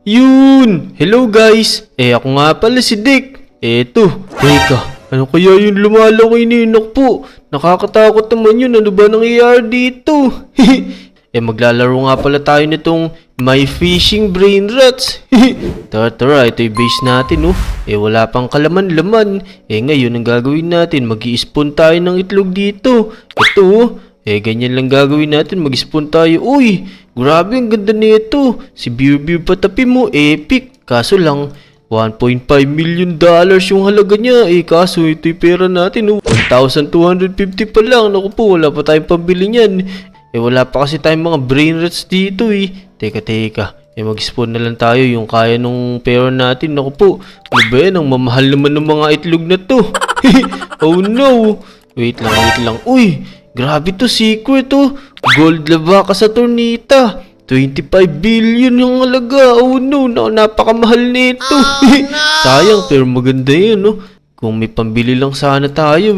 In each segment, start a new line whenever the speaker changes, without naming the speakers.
Yun! Hello guys! Ako nga pala si Dick. Teka, ano kaya yung lumalaki ni Enoch po? Nakakatakot naman yun, ano ba nangyayari dito? Maglalaro nga pala tayo nitong My Fishing Brain Rats. Tara, ito yung base natin oh. Wala pang kalaman-laman. Ngayon ang gagawin natin, mag-i-spawn tayo ng itlog dito. Ito oh. Ganyan lang gagawin natin, mag-spawn tayo. Uy, grabe ang ganda nito. Si Beer patapi mo, epic. Kaso lang, $1.5 million yung halaga niya. Kaso ito yung pera natin. 1,250 pa lang. Naku po, wala pa tayong pambili niyan. Wala pa kasi tayong mga brain rats dito Teka. Mag-spawn na lang tayo yung kaya nung pera natin. Naku po, ano ba yan? Ang mamahal naman ng mga itlog na to. Oh no. Wait lang. Uy, grabe to, secret oh. Gold lava ka sa Tornita. 25 billion yung halaga. Oh no, napakamahal nito. Sayang, pero maganda yun no. Kung may pambili lang sana tayo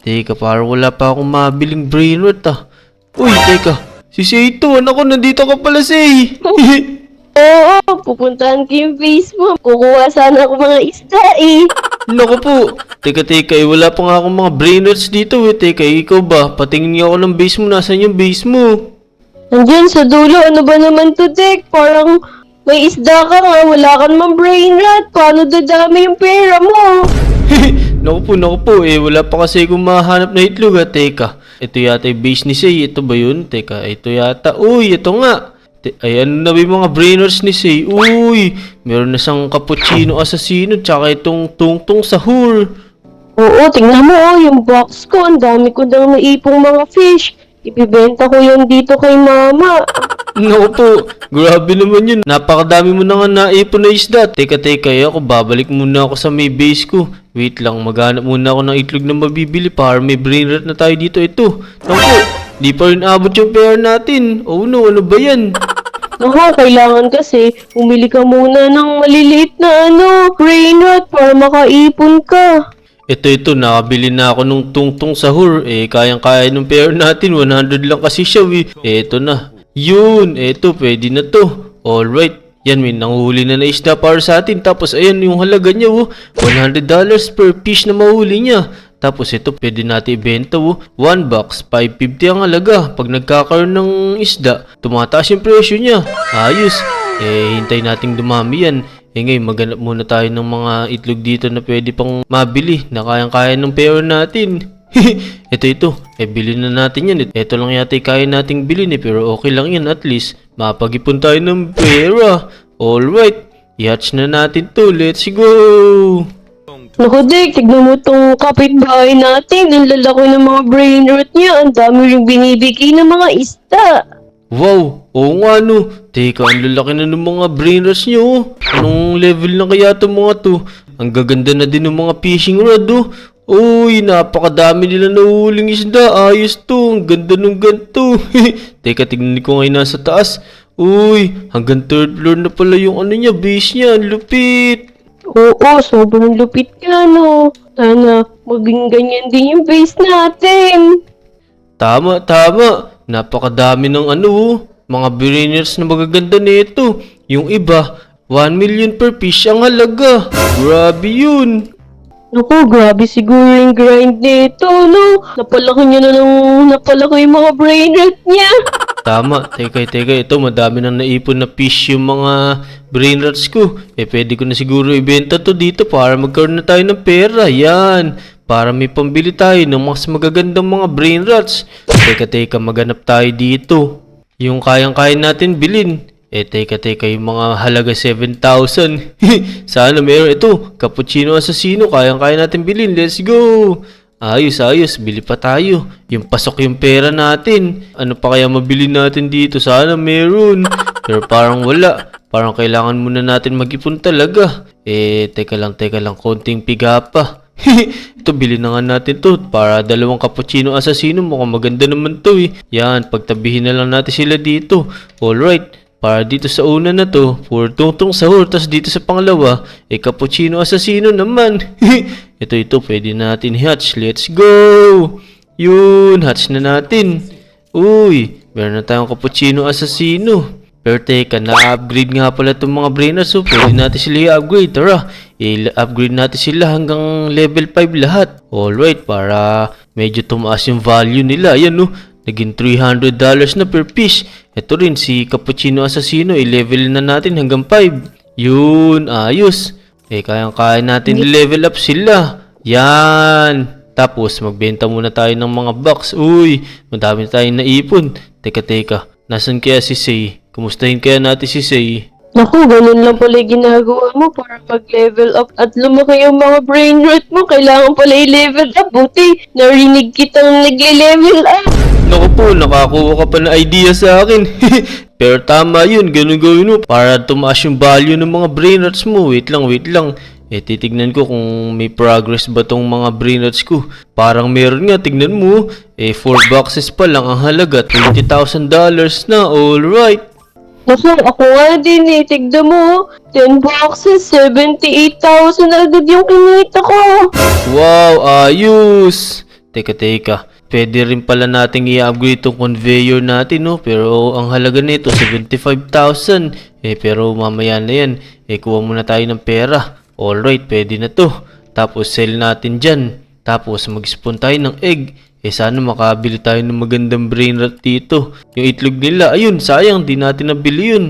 Teka, parang wala pa akong mabiling brain rot Uy, teka. Si Seito, anak ko, nandito ka pala, Sei.
Oo, pupuntahan ko yung base mo. Kukuha sana ako mga isda
Naku po. Teka, wala pa nga akong mga brain rots dito Teka, ikaw ba? Patingin nga ako ng base mo. Nasaan yung base mo?
Nandiyan sa dulo, ano ba naman to, Dick? Parang may isda ka nga, wala ka namang brain rot. Paano dadami yung pera mo?
Naku po. Wala pa kasi kung mahanap na itlog Teka, ito yata yung base ni Sei. Ito ba yun? Teka, ito yata. Uy, ito nga. Ano na ba yung mga brainers ni Sei? Uy, meron na siyang cappuccino assassino tsaka itong tungtong sahur.
Oo, tingnan mo yung box ko. Ang dami ko nang naipong mga fish. Ibibenta ko yan dito kay mama.
Naku po, grabe naman yun. Napakadami mo na nga naipon na isda. Teka, ako babalik muna ako sa may base ko. Wait lang, maghanap muna ako ng itlog na mabibili para may brain rot na tayo dito. Ito, naku, di pa rin abot yung pera natin. Oh no, ano ba yan?
Naku, kailangan kasi umili ka muna ng maliliit na brain rot para makaipon ka.
Ito, nakabili na ako nung tungtong sahur. Kayang-kaya nung pera natin, 100 lang kasi siya Ito na. Yun, pwede na to. Alright. Yan, may nanguhuli na isda para sa atin. Tapos, ayan yung halaga niya $100 per fish na mahuli niya. Tapos, ito, pwede natin ibenta One box, $5.50 ang halaga. Pag nagkakaroon ng isda, tumataas yung presyo niya. Ayos. Hintay nating dumami yan. Ngayon, maghanap muna tayo ng mga itlog dito na pwede pang mabili na kayang-kaya ng pera natin. Ito. Bilhin na natin yan. Ito lang yata kaya nating bilhin pero okay lang yan. At least, mapag-ipon tayo ng pera. Alright, i-hatch na natin to. Let's go!
Naku, Dick, tignan mo tong kapitbahay natin. Ang lalaki ng mga brain rot niya. Ang dami rin binibigay ng mga isda.
Wow, oo nga no. Teka, ang lalaki na ng mga brain rots nyo Anong level na kaya itong mga to? Ang gaganda na din ng mga fishing rod Uy, napakadami nila nahuhuling isda. Ayos to, ang ganda nung ganito. Teka, tignan ko ngayon nasa taas. Uy, hanggang third floor na pala yung niya, base niya. Ang lupit.
Oo, sobrang lupit ka, Sana maging ganyan din yung base natin.
Tama. Napakadami ng mga brainers na magaganda nito. Yung iba, 1 million per fish ang halaga. Grabe yun.
Naku, grabe siguro yung grind nito, Napalaki niya napalaki yung mga brain rot niya.
Tama. Teka. Ito, madami nang naipon na fish yung mga brain rots ko. Pwede ko na siguro ibenta to dito para magkaroon na tayo ng pera. Yan. Para may pambili tayo ng mas magagandang mga brain rots. Teka. Maghanap tayo dito. Yung kayang-kaya natin bilhin. Teka, yung mga halaga 7,000. Sana meron ito. Cappuccino assassino, kayang-kaya natin bilhin. Let's go! Ayos, bili pa tayo. Yung pasok yung pera natin. Ano pa kaya mabili natin dito? Sana meron. Pero parang wala. Parang kailangan muna natin mag-ipon talaga. Teka lang, konting piga pa. Ito, bilhin na nga natin to para 2 cappuccino assassino. Mukhang maganda naman to Yan, pagtabihin na lang natin sila dito. Alright. Para dito sa una na to, puro tungtong sahur. Tapos dito sa pangalawa, cappuccino assassino naman. Ito, pwede natin hatch. Let's go! Yun, hatch na natin. Uy, meron na tayong cappuccino assassino. Pero teka, na-upgrade nga pala itong mga brainers. So, pwede natin sila i-upgrade. Tara, i-upgrade natin sila hanggang level 5 lahat. Alright, para medyo tumaas yung value nila. Ayan, no? Naging $300 na per piece. Ito rin, si Cappuccino Assassino, i-level na natin hanggang 5. Yun, ayos. Kayang-kaya natin i-level up sila. Yan. Tapos, magbenta muna tayo ng mga box. Uy, madami tayong naipon. Teka. Nasaan kaya si Say? Kumustahin kaya natin si Say?
Naku, ganun lang pala yung ginagawa mo para mag-level up at lumaki yung mga brain rot mo. Kailangan pala i-level up. Buti, narinig kitang nag-level up.
Naku po, nakakuha ka pa ng idea sa akin. Pero tama yun, ganun gawin mo para tumaas yung value ng mga brain rots mo. Wait lang. Titignan ko kung may progress ba tong mga brain rots ko. Parang meron nga, tignan mo. 4 boxes pa lang ang halaga, $20,000 na, alright.
Naku, ako nga din tignan mo. 10 boxes, 78,000 agad yung kinita ko.
Wow, ayos. Teka. Pwede rin pala nating i-upgrade tong conveyor natin, no? Pero ang halaga nito, 75,000. Pero mamaya na yan. Kuha muna tayo ng pera. Alright, pwede na to. Tapos sell natin dyan. Tapos mag-spawn tayo ng egg. Sana makabili tayo ng magandang brain rot dito. Yung itlog nila, ayun, sayang, di natin nabili yun.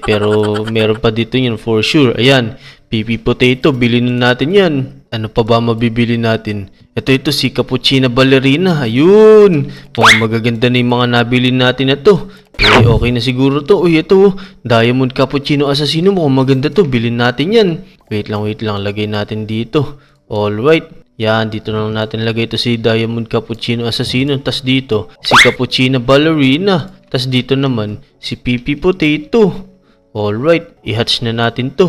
Pero meron pa dito yun for sure. Ayan, PP Potato, bilhin na natin yan. Ano pa ba mabibili natin? Ito si Cappuccino Ballerina. Ayun, mukhang magaganda na yung mga nabili natin na to. Okay na siguro to. Uy, ito, Diamond Cappuccino Assassino, mukhang maganda to. Bilhin natin yan. Wait lang, lagay natin dito. Alright. Yan, dito na lang natin lagay ito si Diamond Cappuccino Assassino. Tas dito, si Cappuccino Ballerina. Tas dito naman, si PP Potato. Alright, i-hatch na natin to.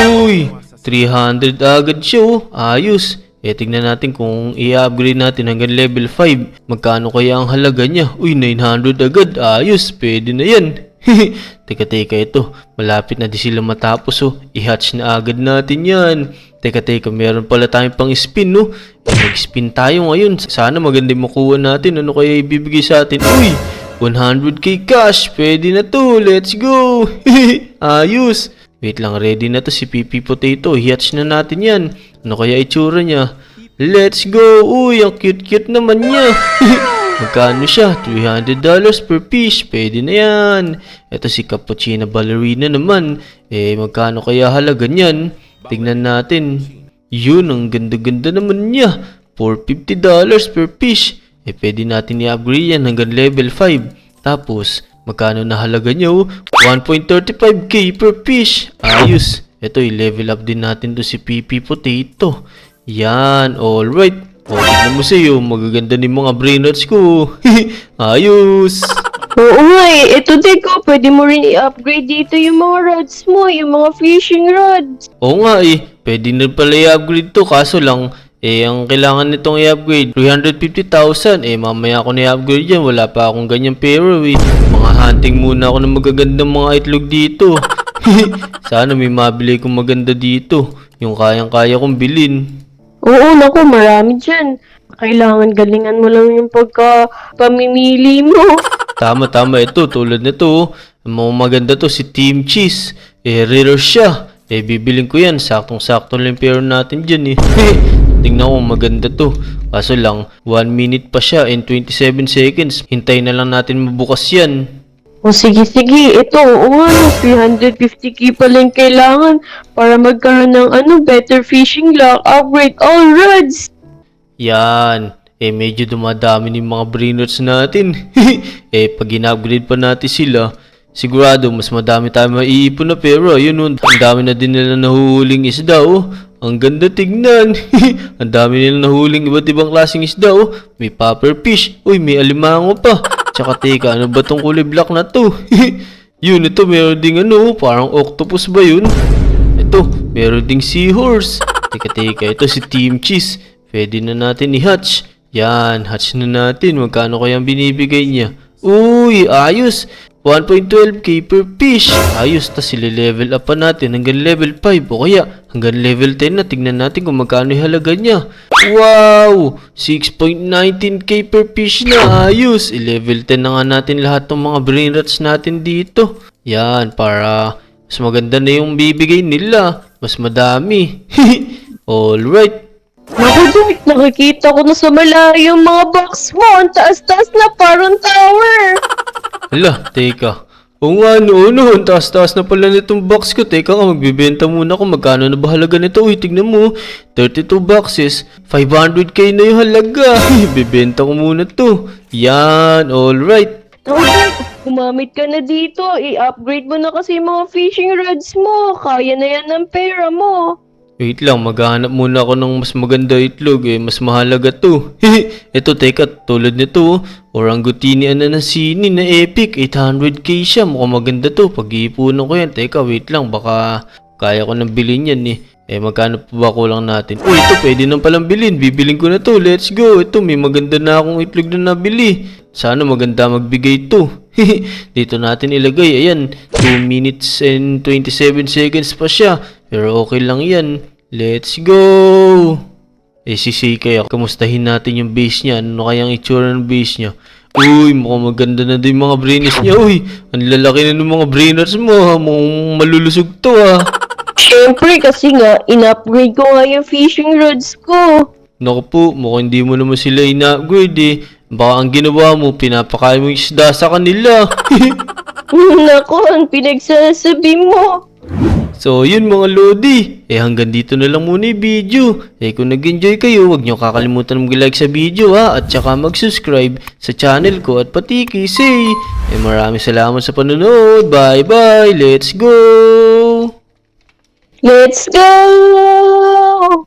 Uy, 300 agad siya, oh. Ayos. Tignan natin kung i-upgrade natin hanggang level 5. Magkano kaya ang halaga niya? Uy, 900 agad. Ayos, pwede na yan. Teka, ito. Malapit na di sila matapos, oh. I-hatch na agad natin yan. Teka, meron pala tayong pang spin, no? Mag-spin tayo ngayon. Sana maganda makuha natin. Ano kaya ibibigay sa atin? Uy, 100k cash. Pwede na to. Let's go. Ayos. Wait lang, ready na to si PP Potato. I-hatch na natin yan. Ano kaya itsura niya? Let's go. Uy, ang cute naman niya. Magkano siya? $300 per piece. Pwede na yan. Ito si Cappuccino Ballerina naman. Magkano kaya halaga niyan? Tingnan natin. Yun, ang ganda-ganda naman niya. $450 per piece. Pwede natin i-upgrade yan hanggang level 5. Tapos, magkano na halaga niya? 1.35k per piece. Ayos. Ito, i-level up din natin to si PP Potato. Yan, alright. Tignan mo sa'yo, magaganda ni mga brain rots ko. Ayos.
Oo nga ito Deko, pwede mo rin i-upgrade dito yung mga rods mo, yung mga fishing rods.
Oo nga pwede na pala i-upgrade to, kaso lang, ang kailangan nitong i-upgrade, 350,000, mamaya ako na-i-upgrade yan, wala pa akong ganyang pera, Mga hunting muna ako ng magagandang mga itlog dito. Sana may mabili kong maganda dito, yung kayang-kaya kong bilhin.
Oo, naku, marami dyan. Kailangan galingan mo lang yung pamimili mo.
Tama, ito, tulad nito, mga maganda to si Team Cheese. Rare siya. Bibiling ko yan, saktong-sakto lang pero natin dyan Tingnan ko, maganda to. Kaso lang, 1 minute pa siya and 27 seconds. Hintayin na lang natin mabukas yan.
O sige, ito, 350k pa lang kailangan para magkaroon ng better fishing luck, upgrade all rods.
Yan. Medyo dumadami ng mga brain rots natin. Pag in-upgrade pa natin sila, sigurado mas madami tayo maiipon na pera. Yun, ang dami na din nila nahuhuling isda, Ang ganda tignan. Ang dami nila nahuling iba't ibang klaseng isda, May puffer fish. Uy, may alimango pa. Tsaka teka, ano ba tong kulay black na to? Yun, ito meron ding parang octopus ba yun? Ito, meron ding seahorse. Teka, ito si Team Cheese. Pwede na natin i-hatch. Yan, hatch na natin. Magkano kaya binibigay niya? Uy, ayos. 1.12k per fish. Ayos, tas level up pa natin hanggang level 5 o kaya hanggang level 10 na. Tignan natin kung magkano yung halaga niya. Wow! 6.19k per fish na. Ayos. I-level 10 na nga natin lahat ng mga brain rats natin dito. Yan, para mas maganda na yung bibigay nila. Mas madami. Alright.
Naku, Dick, nakikita ko na sa malayo yung mga box mo. Ang taas-taas na, parang tower.
Hala, teka. Oo nga, no, ang taas-taas na pala nitong box ko. Teka nga, magbibenta muna ako. Magkano na ba halaga nito? Uy, tignan mo. 32 boxes. 500k na yung halaga. Bibenta ko muna to. Yan, alright.
Naku, Dick, gumamit ka na dito. I-upgrade mo na kasi yung mga fishing rods mo. Kaya na yan ng pera mo.
Wait lang, maghahanap muna ako ng mas maganda itlog eh. Mas mahalaga to. Ito, teka, tulad nito. Orangutini ananasini na epic. 800k siya. Mukhang maganda to. Pag-iipunan ko yan. Teka, wait lang. Baka kaya ko nang bilhin yan eh. Magkano pa ba kulang natin? Uy, ito, pwede nang palang bilhin. Bibilin ko na to. Let's go. Ito, may maganda na akong itlog na nabili. Sana maganda magbigay to. Dito natin ilagay. Ayan, 2 minutes and 27 seconds pa siya. Pero okay lang yan. Let's go! Si Seikay, kamustahin natin yung base niya. Ano kayang itsura ng base niya? Uy, mukhang maganda na din mga brainers niya. Uy, ang lalaki na ng mga brainers mo ha. Mukhang malulusog to ha.
Siyempre, kasi nga, in-upgrade ko nga yung fishing rods ko.
Naku po, mukhang hindi mo naman sila ina-upgrade eh. Baka ang ginawa mo, pinapakain mo yung isda sa kanila.
Naku, ang pinagsasabi mo.
So, yun mga Lodi. Hanggang dito na lang muna yung video. Kung nag-enjoy kayo, huwag nyo kakalimutan mag-like sa video ha. At saka mag-subscribe sa channel ko at pati kisay. Maraming salamat sa panonood. Bye-bye. Let's go!
Let's go!